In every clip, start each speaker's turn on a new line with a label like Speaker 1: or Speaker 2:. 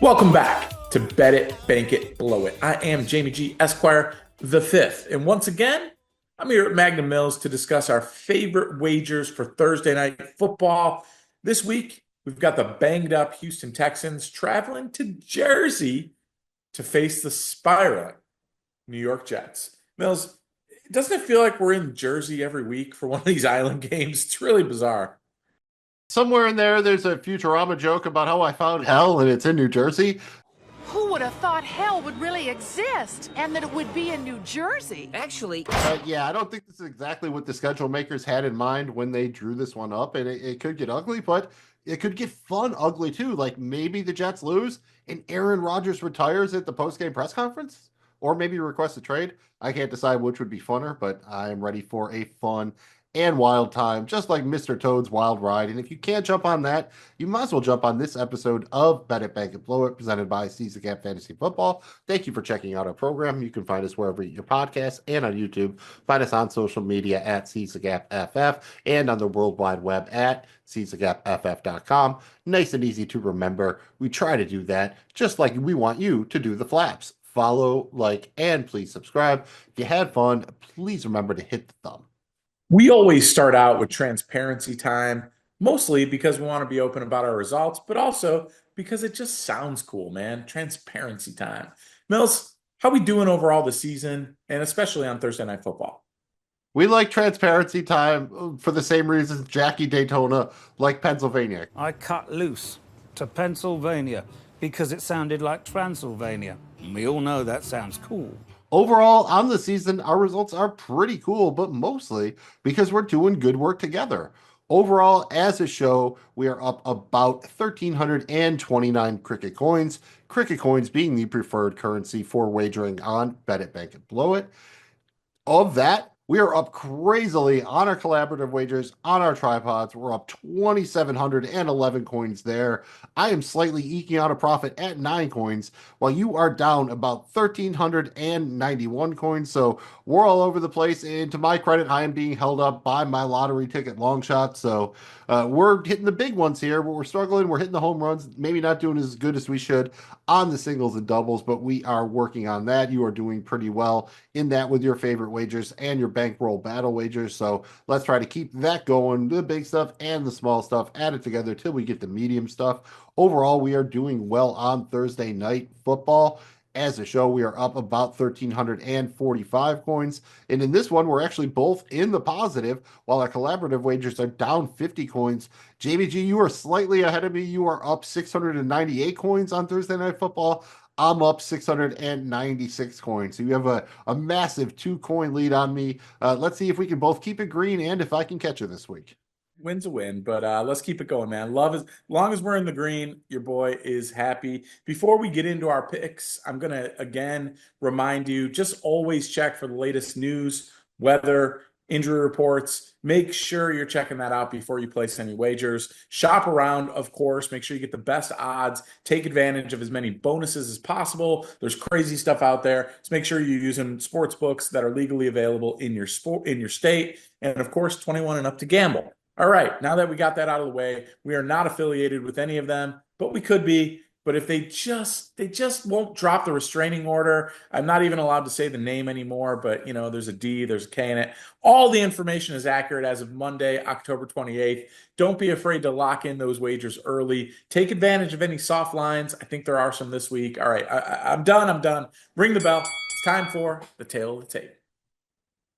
Speaker 1: Welcome back to Bet It, Bank It, Blow It. I am Jamie G. Esquire the Fifth, and once again, I'm here at Magnum Mills to discuss our favorite wagers for Thursday night football. This week, we've got the banged up Houston Texans traveling to Jersey to face the spiraling New York Jets. Mills, doesn't it feel like we're in Jersey every week for one of these island games? It's really bizarre.
Speaker 2: Somewhere in there's a Futurama joke about how I found hell and it's in New Jersey.
Speaker 3: Who would have thought hell would really exist and that it would be in New Jersey?
Speaker 4: Actually,
Speaker 2: Yeah, I don't think this is exactly what the schedule makers had in mind when they drew this one up, and it could get ugly, but it could get fun ugly too. Like maybe the Jets lose and Aaron Rodgers retires at the post-game press conference, or maybe request a trade. I can't decide which would be funner, but I am ready for a fun and wild time, just like Mr. Toad's Wild Ride. And if you can't jump on that, you might as well jump on this episode of Bet It, Bank It, Blow It, presented by Season Gap Fantasy Football. Thank you for checking out our program. You can find us wherever you get your podcasts and on YouTube. Find us on social media at Season Gap FF and on the World Wide Web at SeasonGapFF.com. Nice and easy to remember. We try to do that just like we want you to do the flaps. Follow, like, and please subscribe. If you had fun, please remember to hit the thumb.
Speaker 1: We always start out with transparency time, mostly because we want to be open about our results, but also because it just sounds cool, man. Transparency time. Mills, how we doing overall this season, and especially on Thursday Night Football?
Speaker 2: We like transparency time for the same reasons Jackie Daytona like Pennsylvania.
Speaker 5: I cut loose to Pennsylvania because it sounded like Transylvania. We all know that sounds cool.
Speaker 2: Overall, on the season, our results are pretty cool, but mostly because we're doing good work together. Overall, as a show, we are up about 1,329 cricket coins. Cricket coins being the preferred currency for wagering on Bet It, Bank It, Blow It. Of that, we are up crazily on our collaborative wagers, on our tripods. We're up 2,711 coins there. I am slightly eking out a profit at 9 coins, while you are down about 1,391 coins. So we're all over the place. And to my credit, I am being held up by my lottery ticket Longshots. So we're hitting the big ones here, but we're struggling. We're hitting the home runs, maybe not doing as good as we should on the singles and doubles, but we are working on that. You are doing pretty well in that with your favorite wagers and your bankroll battle wagers. So let's try to keep that going, the big stuff and the small stuff added together till we get the medium stuff. Overall, we are doing well on Thursday night football. As a show, we are up about 1,345 coins. And in this one, we're actually both in the positive, while our collaborative wagers are down 50 coins. Jamie G, you are slightly ahead of me. You are up 698 coins on Thursday Night Football. I'm up 696 coins. So you have a massive 2-coin lead on me. Let's see if we can both keep it green and if I can catch you this week.
Speaker 1: Win's a win, but let's keep it going, man. Love is, as long as we're in the green, your boy is happy. Before we get into our picks, I'm going to again remind you, just always check for the latest news, weather, injury reports. Make sure you're checking that out before you place any wagers. Shop around, of course. Make sure you get the best odds. Take advantage of as many bonuses as possible. There's crazy stuff out there. So make sure you're using sports books that are legally available in your state. And of course, 21 and up to gamble. All right, now that we got that out of the way, we are not affiliated with any of them, but we could be. But if they just won't drop the restraining order, I'm not even allowed to say the name anymore, but you know, there's a D, there's a K in it. All the information is accurate as of Monday, October 28th. Don't be afraid to lock in those wagers early. Take advantage of any soft lines. I think there are some this week. All right, I'm done. Ring the bell. It's time for the tail of the tape.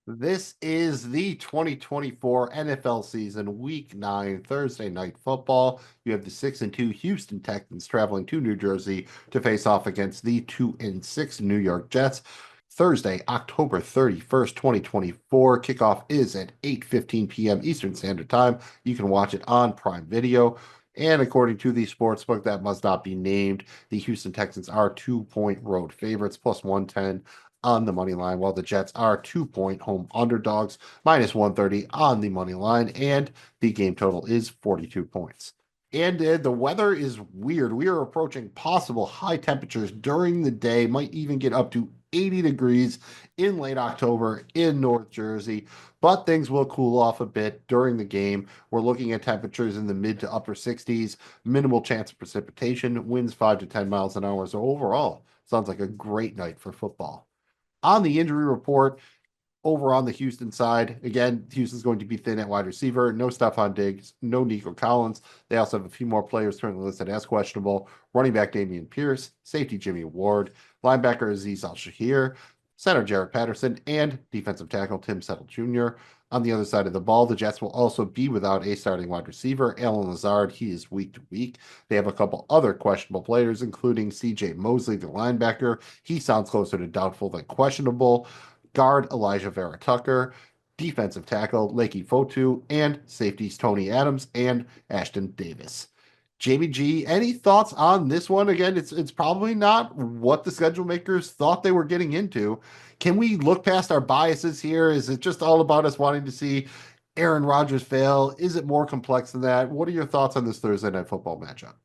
Speaker 2: This is the 2024 NFL season, Week 9, Thursday Night Football. You have the 6-2 Houston Texans traveling to New Jersey to face off against the 2-6 New York Jets. Thursday, October 31st, 2024. Kickoff is at 8:15 p.m. Eastern Standard Time. You can watch it on Prime Video. And according to the sportsbook that must not be named, the Houston Texans are 2-point road favorites, plus 110 on the money line, while the Jets are 2-point home underdogs, minus 130 on the money line, and the game total is 42 points. And the weather is weird. We are approaching possible high temperatures during the day, might even get up to 80 degrees in late October in North Jersey, but things will cool off a bit during the game. We're looking at temperatures in the mid to upper 60s, minimal chance of precipitation, winds 5 to 10 miles an hour. So overall, sounds like a great night for football. On the injury report, over on the Houston side, again, Houston's going to be thin at wide receiver. No Stephon Diggs, no Nico Collins. They also have a few more players currently listed as questionable. Running back Dameon Pierce, safety Jimmy Ward, linebacker Aziz Al-Shahir, center Jared Patterson, and defensive tackle Tim Settle Jr. On the other side of the ball, the Jets will also be without a starting wide receiver, Alan Lazard. He is week to week. They have a couple other questionable players, including C.J. Mosley, the linebacker. He sounds closer to doubtful than questionable. Guard Elijah Vera Tucker, defensive tackle Lakey Fotu, and safeties Tony Adams and Ashton Davis. Jamie G, any thoughts on this one? Again, it's probably not what the schedule makers thought they were getting into. Can we look past our biases here? Is it just all about us wanting to see Aaron Rodgers fail? Is it more complex than that? What are your thoughts on this Thursday night football matchup?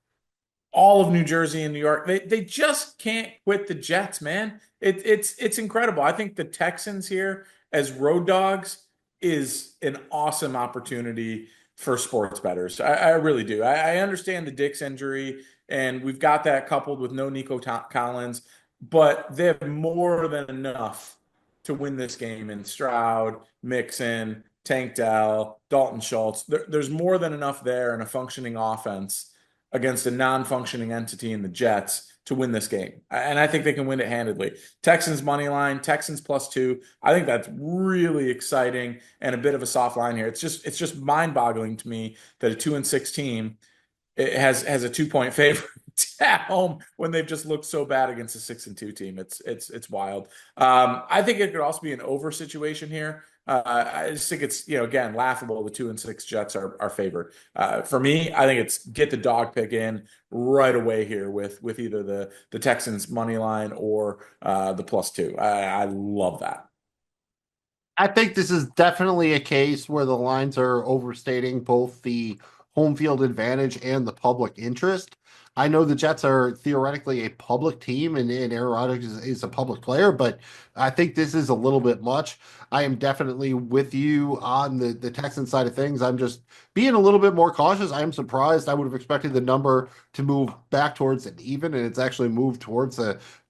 Speaker 1: All of New Jersey and New York, they just can't quit the Jets, man. It's incredible. I think the Texans here as road dogs is an awesome opportunity for sports bettors. I really do. I understand the Dix injury, and we've got that coupled with no Nico Collins, but they have more than enough to win this game in Stroud, Mixon, Tank Dell, Dalton Schultz. There's more than enough there in a functioning offense against a non-functioning entity in the Jets to win this game. And I think they can win it handedly. Texans money line, Texans +2. I think that's really exciting and a bit of a soft line here. It's just mind-boggling to me that a 2-6 team it has a 2-point favorite at home when they've just looked so bad against a 6-2 team. It's wild. I think it could also be an over situation here. I just think it's, again, laughable. The 2-6 Jets are favored. For me, I think it's get the dog pick in right away here with either the Texans money line or the +2. I love that.
Speaker 2: I think this is definitely a case where the lines are overstating both the home field advantage and the public interest. I know the Jets are theoretically a public team and Aaron Rodgers is a public player, but I think this is a little bit much. I am definitely with you on the Texan side of things. I'm just being a little bit more cautious. I am surprised. I would have expected the number to move back towards an even, and it's actually moved towards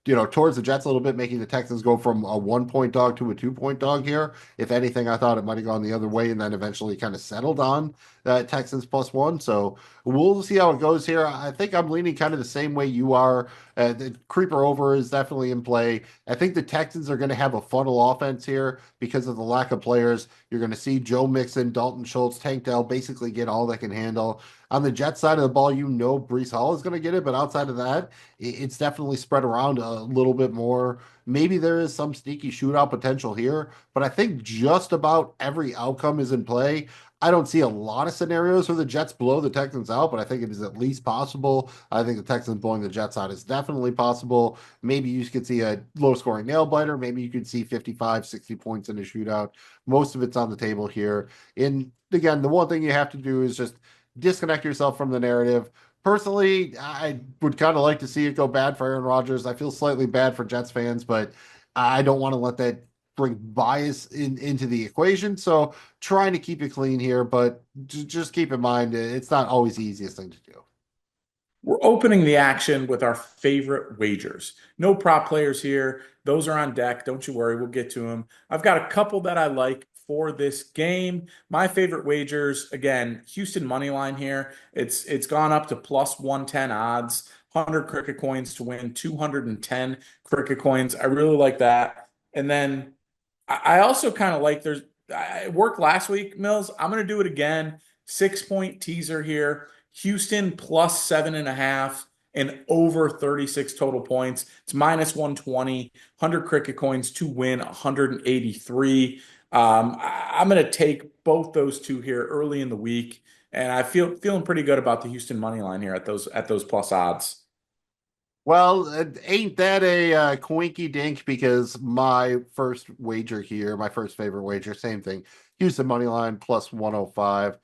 Speaker 2: towards the Jets a little bit, making the Texans go from a 1-point dog to a 2-point dog here. If anything, I thought it might have gone the other way and then eventually kind of settled on Texans +1. So we'll see how it goes here. I think I'm leaning kind of the same way you are. The creeper over is definitely in play. I think the Texans are going to have a funnel offense here because of the lack of players. You're going to see Joe Mixon, Dalton Schultz, Tank Dell basically get all they can handle. On the Jets side of the ball, Brees Hall is going to get it, but outside of that, it's definitely spread around a little bit more. Maybe there is some sneaky shootout potential here, but I think just about every outcome is in play. I don't see a lot of scenarios where the Jets blow the Texans out, but I think it is at least possible. I think the Texans blowing the Jets out is definitely possible. Maybe you could see a low scoring nail biter. Maybe you could see 55, 60 points in a shootout. Most of it's on the table here. And again, the one thing you have to do is just disconnect yourself from the narrative. Personally, I would kind of like to see it go bad for Aaron Rodgers. I feel slightly bad for Jets fans, but I don't want to let that bring bias into the equation. So trying to keep it clean here, but just keep in mind it's not always the easiest thing to do.
Speaker 1: We're opening the action with our favorite wagers. No prop players here. Those are on deck. Don't you worry. We'll get to them. I've got a couple that I like for this game. My favorite wagers, again, Houston money line here. It's gone up to +110 odds. 100 cricket coins to win 210 cricket coins. I really like that. And then I also kind of like it worked last week, Mills. I'm going to do it again. 6-point teaser here. Houston +7.5 and over 36 total points. It's -120, 100 cricket coins to win 183. I'm going to take both those two here early in the week, and I feeling pretty good about the Houston money line here at those plus odds.
Speaker 2: Well, ain't that a coinky dink? Because my first wager here, my first favorite wager, same thing. Houston money line +105.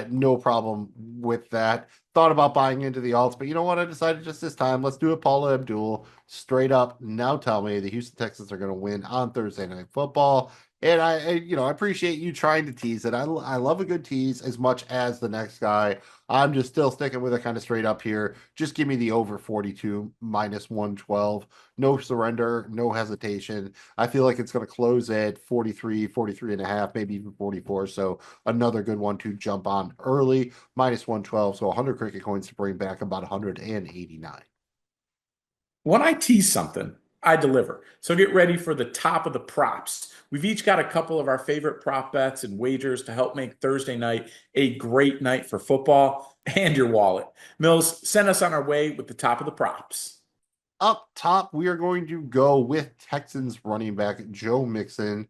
Speaker 2: No problem with that. Thought about buying into the alts, but you know what? I decided just this time, let's do it. Paula Abdul straight up. Now tell me the Houston Texans are going to win on Thursday Night Football. And I appreciate you trying to tease it. I love a good tease as much as the next guy. I'm just still sticking with it kind of straight up here. Just give me the over 42 minus 112. No surrender, no hesitation. I feel like it's going to close at 43, 43 and a half, maybe even 44. So another good one to jump on early, minus 112. So 100 cricket coins to bring back about 189.
Speaker 1: When I tease something, I deliver. So get ready for the top of the props. We've each got a couple of our favorite prop bets and wagers to help make Thursday night a great night for football and your wallet. Mills, send us on our way with the top of the props.
Speaker 2: Up top, we are going to go with Texans running back Joe Mixon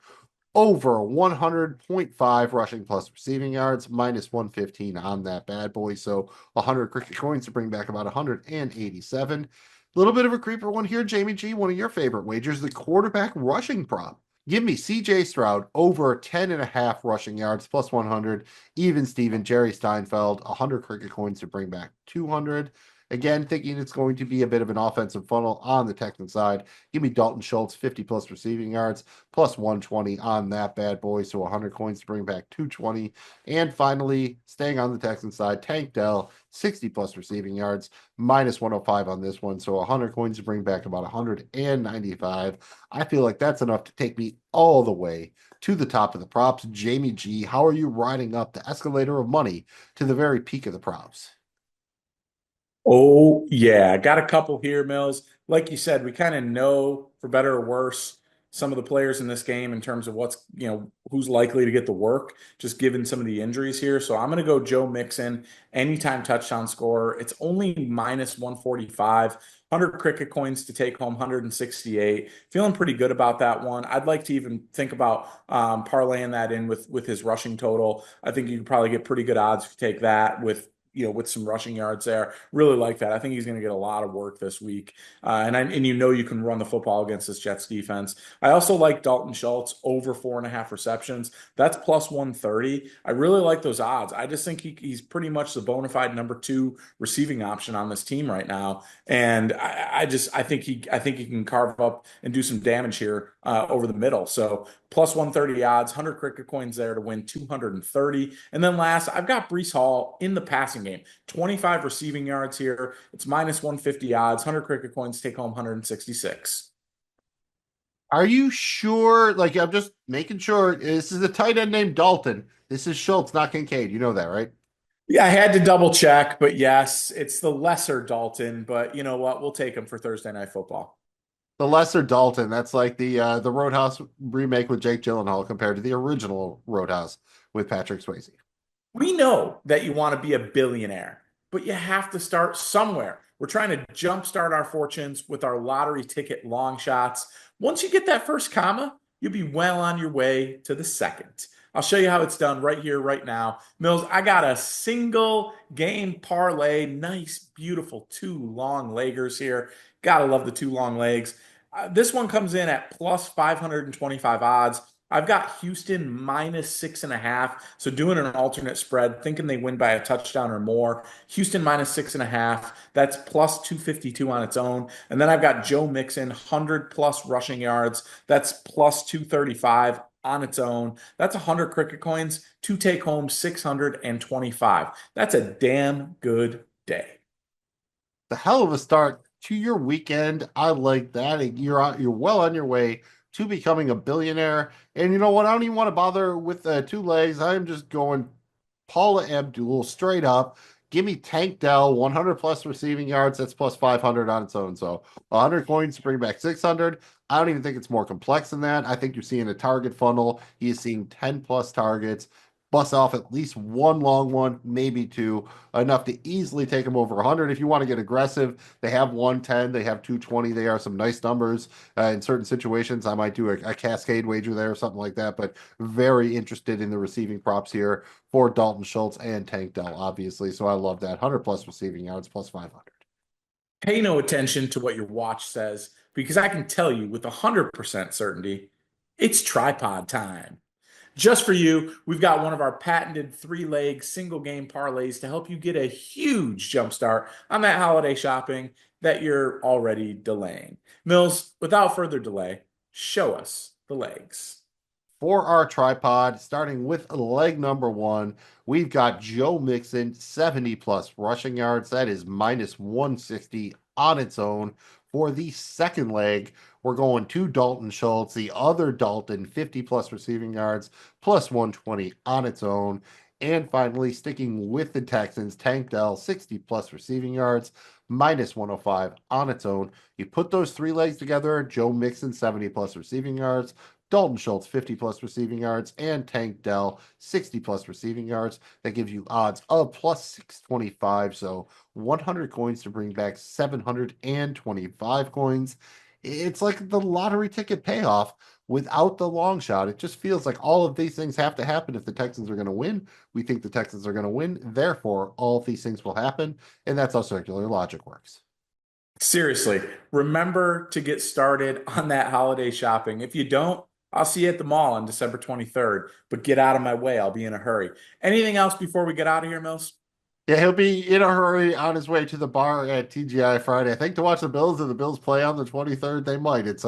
Speaker 2: over 100.5 rushing plus receiving yards, minus 115 on that bad boy. So 100 cricket coins to bring back about 187. A little bit of a creeper one here, Jamie G, one of your favorite wagers, the quarterback rushing prop. Give me CJ Stroud over 10 and a half rushing yards plus 100. Even Steven, Jerry Steinfeld, 100 cricket coins to bring back 200. Again, thinking it's going to be a bit of an offensive funnel on the Texan side. Give me Dalton Schultz, 50 plus receiving yards, plus 120 on that bad boy. So 100 coins to bring back 220. And finally, staying on the Texan side, Tank Dell, 60 plus receiving yards, minus 105 on this one. So 100 coins to bring back about 195. I feel like that's enough to take me all the way to the top of the props. Jamie G, how are you riding up the escalator of money to the very peak of the props?
Speaker 1: Oh, yeah. I got a couple here, Mills. Like you said, we kind of know, for better or worse, some of the players in this game in terms of who's likely to get the work, just given some of the injuries here. So I'm going to go Joe Mixon, anytime touchdown scorer. It's only minus 145, 100 cricket coins to take home 168. Feeling pretty good about that one. I'd like to even think about parlaying that in with his rushing total. I think you could probably get pretty good odds if you take that with some rushing yards there. Really like that. I think he's going to get a lot of work this week. And you can run the football against this Jets defense. I also like Dalton Schultz over 4.5 receptions. That's plus 130. I really like those odds. I just think he's pretty much the bona fide number 2 receiving option on this team right now. And I think he can carve up and do some damage here over the middle. So plus 130 odds, 100 cricket coins there to win 230. And then last, I've got Breece Hall in the passing game, 25 receiving yards here. It's minus 150 odds, 100 cricket coins, take home 166.
Speaker 2: Are you sure? Like, I'm just making sure. This is a tight end named Dalton. This is Schultz, not Kincaid. You know that, right?
Speaker 1: Yeah, I had to double check, but yes, it's the lesser Dalton. But you know what? We'll take him for Thursday Night Football.
Speaker 2: The lesser Dalton. That's like the Roadhouse remake with Jake Gyllenhaal compared to the original Roadhouse with Patrick Swayze.
Speaker 1: We know that you want to be a billionaire, but you have to start somewhere. We're trying to jumpstart our fortunes with our lottery ticket long shots. Once you get that first comma, you'll be well on your way to the second. I'll show you how it's done right here, right now. Mills, I got a single game parlay. Nice, beautiful 2 long leggers here. Gotta love the 2 long legs. This one comes in at plus 525 odds. I've got Houston minus 6.5. So doing an alternate spread, thinking they win by a touchdown or more. Houston minus 6.5. That's plus 252 on its own. And then I've got Joe Mixon, 100 plus rushing yards. That's plus 235 on its own. That's 100 cricket coins to take home 625. That's a damn good day.
Speaker 2: The hell of a start to your weekend. I like that. You're well on your way to becoming a billionaire. And you know what? I don't even want to bother with 2 legs. I'm just going Paula Abdul straight up. Give me Tank Dell, 100 plus receiving yards. That's plus 500 on its own. So 100 coins to bring back 600. I don't even think it's more complex than that. I think you're seeing a target funnel. He is seeing 10 plus targets. Bust off at least 1 long one, maybe 2, enough to easily take him over 100. If you want to get aggressive, they have 110, they have 220. They are some nice numbers. In certain situations, I might do a cascade wager there or something like that, but very interested in the receiving props here for Dalton Schultz and Tank Dell, obviously. So I love that. 100 plus receiving yards, plus 500.
Speaker 1: Pay no attention to what your watch says, because I can tell you with 100% certainty, it's tripod time. Just for you, we've got one of our patented 3-leg single game parlays to help you get a huge jumpstart on that holiday shopping that you're already delaying. Mills, without further delay, show us the legs.
Speaker 2: For our tripod, starting with leg number 1, we've got Joe Mixon, 70 plus rushing yards. That is minus 160 on its own. For the second leg, we're going to Dalton Schultz, the other Dalton, 50 plus receiving yards, plus 120 on its own. And finally, sticking with the Texans, Tank Dell, 60 plus receiving yards, minus 105 on its own. You put those 3 legs together, Joe Mixon, 70 plus receiving yards, Dalton Schultz, 50 plus receiving yards, and Tank Dell, 60 plus receiving yards. That gives you odds of plus 625. So 100 coins to bring back 725 coins. It's like the lottery ticket payoff without the long shot. It just feels like all of these things have to happen if the Texans are going to win. We think the Texans are going to win. Therefore, all of these things will happen. And that's how circular logic works.
Speaker 1: Seriously, remember to get started on that holiday shopping. If you don't, I'll see you at the mall on December 23rd, but get out of my way. I'll be in a hurry. Anything else before we get out of here, Mills?
Speaker 2: Yeah, he'll be in a hurry on his way to the bar at TGI Friday. I think to watch the Bills. If the Bills play on the 23rd, they might. It's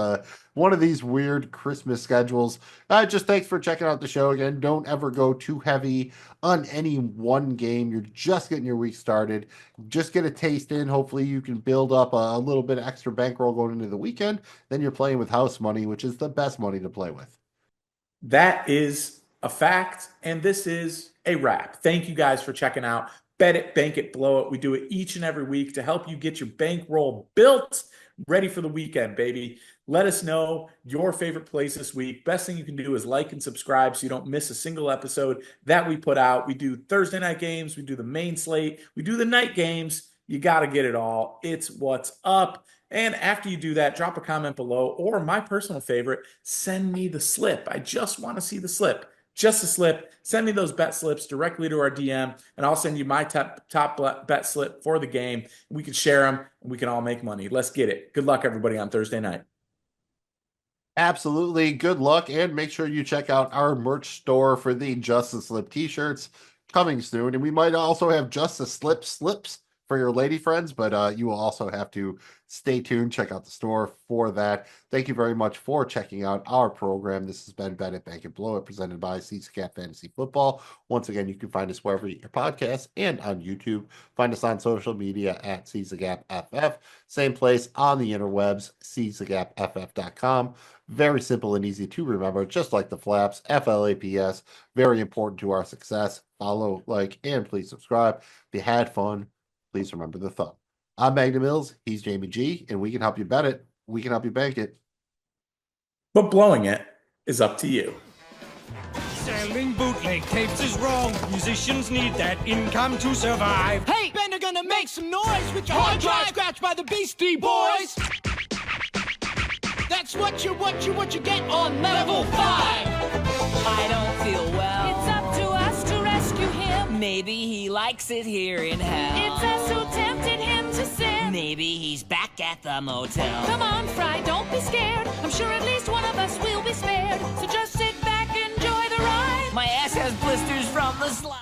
Speaker 2: one of these weird Christmas schedules. Just thanks for checking out the show again. Don't ever go too heavy on any one game. You're just getting your week started. Just get a taste in. Hopefully you can build up a little bit of extra bankroll going into the weekend. Then you're playing with house money, which is the best money to play with.
Speaker 1: That is a fact, and this is a wrap. Thank you guys for checking out Bet It, Bank It, Blow It. We do it each and every week to help you get your bankroll built, ready for the weekend, baby. Let us know your favorite plays this week. Best thing you can do is like and subscribe so you don't miss a single episode that we put out. We do Thursday night games. We do the main slate. We do the night games. You got to get it all. It's what's up. And after you do that, drop a comment below, or my personal favorite, send me the slip. I just want to see the slip. Just a slip. Send me those bet slips directly to our DM, and I'll send you my top bet slip for the game. We can share them, and we can all make money. Let's get it. Good luck, everybody, on Thursday night.
Speaker 2: Absolutely. Good luck, and make sure you check out our merch store for the Just a Slip t-shirts coming soon. And we might also have Just a Slip slips for your lady friends, but you will also have to stay tuned. Check out the store for that. Thank you very much for checking out our program. This has been Bet It, Bank It, Blow It, presented by CSCAP Fantasy Football. Once again, you can find us wherever you get your podcasts and on YouTube. Find us on social media at CSCAPFF. Same place on the interwebs, CSCAPFF.com. Very simple and easy to remember, just like the flaps, FLAPS. Very important to our success. Follow, like, and please subscribe. If you had fun, please remember the thumb. I'm Magnum Mills. He's Jamie G, and we can help you bet it. We can help you bank it.
Speaker 1: But blowing it is up to you.
Speaker 4: Selling bootleg tapes is wrong. Musicians need that income to survive.
Speaker 6: Hey, Ben, they're gonna make some noise with your hard drive scratched by the Beastie Boys. That's what you get on level 5.
Speaker 7: I don't feel well.
Speaker 3: It's up to us to rescue him.
Speaker 7: Maybe he likes it here in hell.
Speaker 3: It's us who tempted him to sin.
Speaker 7: Maybe he's back at the motel.
Speaker 3: Come on, Fry, don't be scared. I'm sure at least one of us will be spared. So just sit back, enjoy the ride.
Speaker 7: My ass has blisters from the slide.